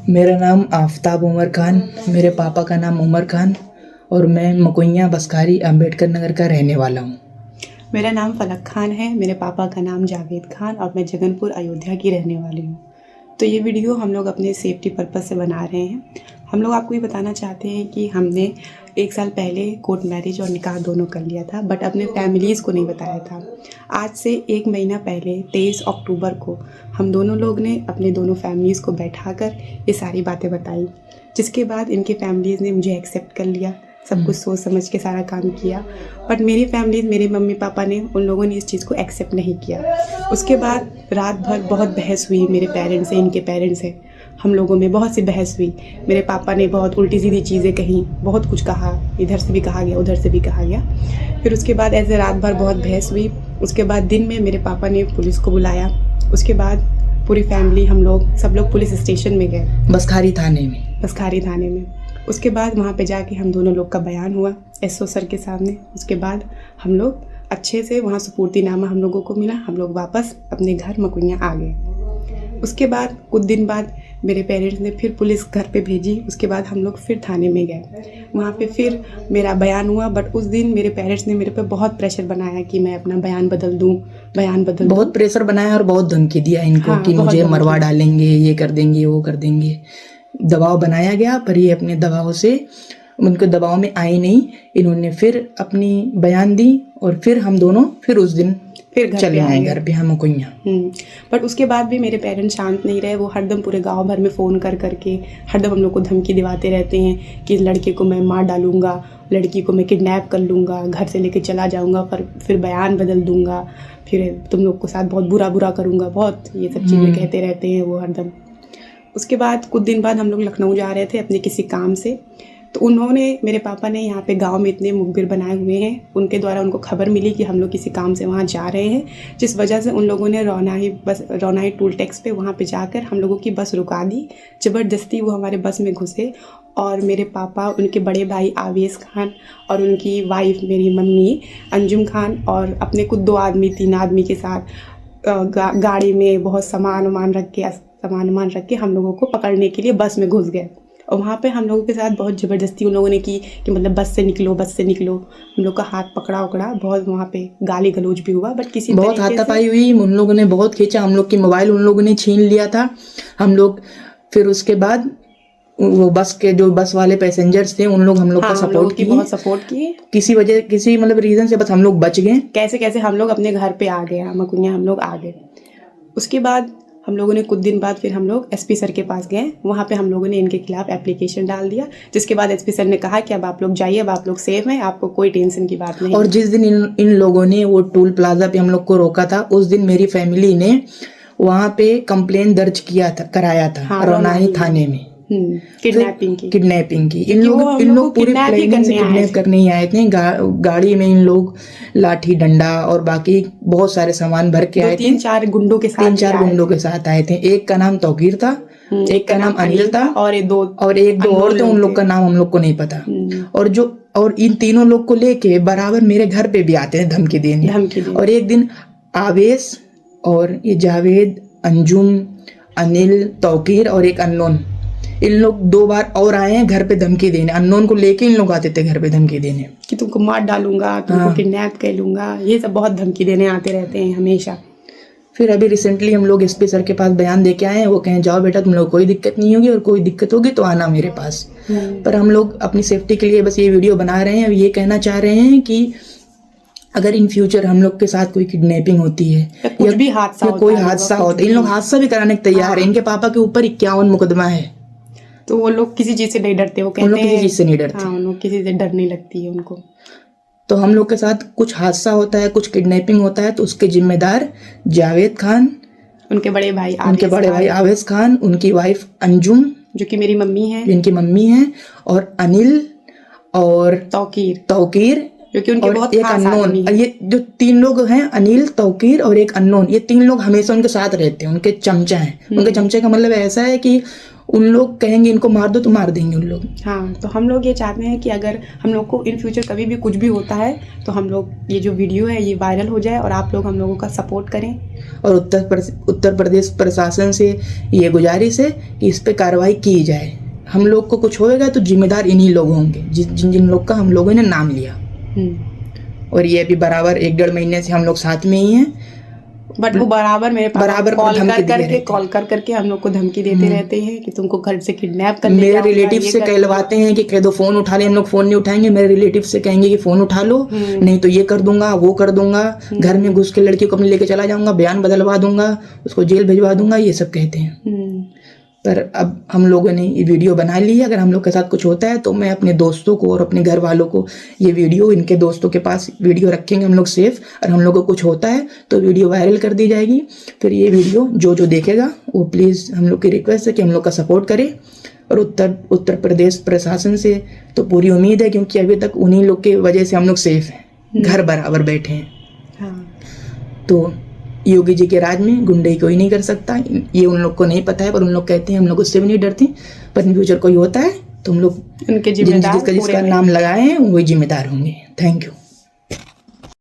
मेरा नाम आफताब उमर खान, मेरे पापा का नाम उमर खान और मैं मकुइयाँ बसखारी अम्बेडकर नगर का रहने वाला हूँ। मेरा नाम फलक खान है, मेरे पापा का नाम जावेद खान और मैं जगनपुर अयोध्या की रहने वाली हूँ। तो ये वीडियो हम लोग अपने सेफ्टी पर्पज़ से बना रहे हैं। हम लोग आपको ये बताना चाहते हैं कि हमने 1 साल पहले कोर्ट मैरिज और निकाह दोनों कर लिया था, बट अपने फैमिलीज़ को नहीं बताया था। आज से 1 महीना पहले 23 अक्टूबर को हम दोनों लोग ने अपने दोनों फैमिलीज़ को बैठाकर ये सारी बातें बताई, जिसके बाद इनके फैमिलीज़ ने मुझे एक्सेप्ट कर लिया। सब कुछ सोच समझ के सारा काम किया, बट मेरी फैमिली, मेरे मम्मी पापा ने, उन लोगों ने इस चीज़ को एक्सेप्ट नहीं किया। उसके बाद रात भर बहुत बहस हुई, मेरे पेरेंट्स से, इनके पेरेंट्स से, हम लोगों में बहुत सी बहस हुई। मेरे पापा ने बहुत उल्टी सीधी चीज़ें कही, बहुत कुछ कहा, इधर से भी कहा गया, उधर से भी कहा गया। फिर उसके बाद ऐसे रात भर बहुत बहस हुई। उसके बाद दिन में मेरे पापा ने पुलिस को बुलाया। उसके बाद पूरी फैमिली, हम लोग सब लोग पुलिस स्टेशन में गए, बसखारी थाने में। उसके बाद वहाँ पे जाके हम दोनों लोग का बयान हुआ एसओ सर के सामने। उसके बाद हम लोग अच्छे से वहाँ सुपुर्दीनामा हम लोगों को मिला। हम लोग वापस अपने घर मकुइयाँ आ गए। उसके बाद कुछ दिन बाद मेरे पेरेंट्स ने फिर पुलिस घर पे भेजी। उसके बाद हम लोग फिर थाने में गए, वहाँ पे फिर मेरा बयान हुआ। बट उस दिन मेरे पेरेंट्स ने मेरे पे बहुत प्रेशर बनाया कि मैं अपना बयान बदल दूँ। बहुत प्रेशर बनाया और बहुत धमकी दिया इनको। हाँ, कि मुझे मरवा डालेंगे, ये कर देंगे, वो कर देंगे। दबाव बनाया गया, पर ये अपने दबाव से, उनके दबाव में आए नहीं। इन्होंने फिर अपनी बयान दी और फिर हम दोनों फिर उस दिन फिर चले आए घर पे, हम मकुइयाँ। बट उसके बाद भी मेरे पेरेंट्स शांत नहीं रहे। वो हरदम पूरे गांव भर में फ़ोन कर करके हरदम हम लोग को धमकी दिवाते रहते हैं कि लड़के को मैं मार डालूंगा, लड़की को मैं किडनैप कर लूँगा, घर से लेके चला जाऊँगा, पर फिर बयान बदल दूँगा, फिर तुम लोग को साथ बहुत बुरा करूँगा, बहुत ये सब चीज़ें कहते रहते हैं वो हरदम। उसके बाद कुछ दिन बाद हम लोग लखनऊ जा रहे थे अपने किसी काम से। तो उन्होंने, मेरे पापा ने, यहाँ पे गांव में इतने मुखबिर बनाए हुए हैं, उनके द्वारा उनको खबर मिली कि हम लोग किसी काम से वहाँ जा रहे हैं, जिस वजह से उन लोगों ने रौनाही टोल टैक्स पे वहाँ पे जाकर हम लोगों की बस रुका दी। ज़बरदस्ती वो हमारे बस में घुसे और मेरे पापा, उनके बड़े भाई आवेश खान और उनकी वाइफ मेरी मम्मी अंजुम खान और अपने कुछ 2 आदमी 3 आदमी के साथ गाड़ी में बहुत सामान वामान रख के हम लोगों को पकड़ने के लिए बस में घुस गए। और वहाँ पे हम लोगों के साथ बहुत ज़बरदस्ती उन लोगों ने की कि मतलब बस से निकलो। हम लोग का हाथ पकड़ा, बहुत वहाँ पे गाली गलौज भी हुआ, बट किसी बहुत हाथापाई हुई। उन लोगों ने बहुत खींचा, हम लोग की मोबाइल उन लोगों ने छीन लिया था। हम लोग फिर उसके बाद वो बस वाले पैसेंजर्स थे, उन लोग हम लोग का बहुत सपोर्ट किए। किसी मतलब रीज़न से बस हम लोग बच गए। कैसे हम लोग अपने घर पे आ गए, मकुइयाँ हम लोग आ गए। उसके बाद हम लोगों ने कुछ दिन बाद फिर हम लोग एसपी सर के पास गए। वहाँ पे हम लोगों ने इनके खिलाफ एप्लीकेशन डाल दिया, जिसके बाद एसपी सर ने कहा कि अब आप लोग जाइए, अब आप लोग सेफ हैं, आपको कोई टेंशन की बात नहीं। और जिस दिन इन लोगों ने वो टोल प्लाजा पे हम लोग को रोका था, उस दिन मेरी फैमिली ने वहाँ पे कंप्लेंट दर्ज कराया था रौनाही थाने में किडनैपिंग की। इन लोग पूरी प्लानिंग से किडनैप करने ही आए थे। गाड़ी में इन लोग लाठी डंडा और बाकी बहुत सारे सामान भर के आए थे। 3-4 गुंडों के साथ आए थे। एक का नाम तौकीर था, एक का नाम अनिल था और एक दो और थे, उन लोग का नाम हम लोग को नहीं पता। और इन तीनों लोग को लेके बराबर मेरे घर पे भी आते हैं धमकी देने। और एक दिन आवेश और ये जावेद, अंजुम, अनिल, तौकीर और एक अननोन, इन लोग 2 बार और आए हैं घर पे धमकी देने। अननोन को लेके इन लोग आते थे घर पे धमकी देने कि तुमको मार डालूंगा, तुमको किडनैप कर लूंगा, ये सब बहुत धमकी देने आते रहते हैं हमेशा। फिर अभी रिसेंटली हम लोग एसपी सर के पास बयान दे के आए हैं। वो कहें जाओ बेटा, तुम लोग कोई दिक्कत नहीं होगी और कोई दिक्कत होगी तो आना मेरे पास। पर हम लोग अपनी सेफ्टी के लिए बस ये वीडियो बना रहे हैं। ये कहना चाह रहे हैं कि अगर इन फ्यूचर हम लोग के साथ कोई किडनैपिंग होती है या कोई हादसा होता है, इन लोग हादसा भी कराने को तैयार है। इनके पापा के ऊपर 51 मुकदमा है। तो वो लोग किसी चीज़ से नहीं डरते, वो कहते हैं किसी चीज़ से नहीं डरते। हाँ, उन किसी से डर नहीं लगती है उनको। तो हम लोग के साथ कुछ हादसा होता है, कुछ किडनैपिंग होता है, तो उसके जिम्मेदार जावेद खान, उनके बड़े भाई आवेश खान, उनकी वाइफ अंजुम जो कि मेरी मम्मी है, इनकी मम्मी है, और अनिल और तौकीर जो कि उनके बहुत एक अननोन। ये जो 3 लोग हैं, अनिल, तौकीर और एक अननोन, ये 3 लोग हमेशा उनके साथ रहते हैं। उनके चमचा हैं। उनके चमचे का मतलब ऐसा है कि उन लोग कहेंगे इनको मार दो तो मार देंगे उन लोग। हाँ, तो हम लोग ये चाहते हैं कि अगर हम लोग को इन फ्यूचर कभी भी कुछ भी होता है तो हम लोग ये जो वीडियो है ये वायरल हो जाए और आप लोग हम लोगों का सपोर्ट करें। और उत्तर प्रदेश प्रशासन से ये गुजारिश है कि इस पे कार्रवाई की जाए। हम लोग को कुछ होएगा तो जिम्मेदार इन्हीं लोग होंगे जिन जिन लोग का हम लोगों ने नाम लिया। और ये अभी बराबर 1-1.5 महीने से हम लोग साथ में ही हैं, बट वो बराबर मेरे पास बराबर कॉल करके हम लोग को धमकी देते रहते हैं कि तुमको घर से किडनैप कर मेरे रिलेटिव से कहलवाते हैं कि कह दो फोन उठा ले। हम लोग फोन नहीं उठाएंगे, मेरे रिलेटिव से कहेंगे कि फोन उठा लो, नहीं तो ये कर दूंगा वो कर दूंगा, घर में घुस के लड़की को अपने लेके चला जाऊंगा, बयान बदलवा दूंगा, उसको जेल भिजवा दूंगा, ये सब कहते हैं। पर अब हम लोगों ने ये वीडियो बना ली है। अगर हम लोग के साथ कुछ होता है तो मैं अपने दोस्तों को और अपने घर वालों को ये वीडियो, इनके दोस्तों के पास वीडियो रखेंगे हम लोग सेफ। और हम लोग को कुछ होता है तो वीडियो वायरल कर दी जाएगी। फिर ये वीडियो जो देखेगा वो प्लीज़ हम लोग की रिक्वेस्ट है कि हम लोग का सपोर्ट करे। और उत्तर प्रदेश प्रशासन से तो पूरी उम्मीद है, क्योंकि अभी तक उन्हीं लोग की वजह से हम लोग सेफ हैं, घर बराबर बैठे हैं। तो योगी जी के राज में गुंडे कोई नहीं कर सकता, ये उन लोग को नहीं पता है। पर उन लोग कहते हैं हम लोग उससे भी नहीं डरते, पर इन फ्यूचर कोई होता है तो हम लोग उनके जिसका नाम लगाए हैं वही जिम्मेदार होंगे। Thank you.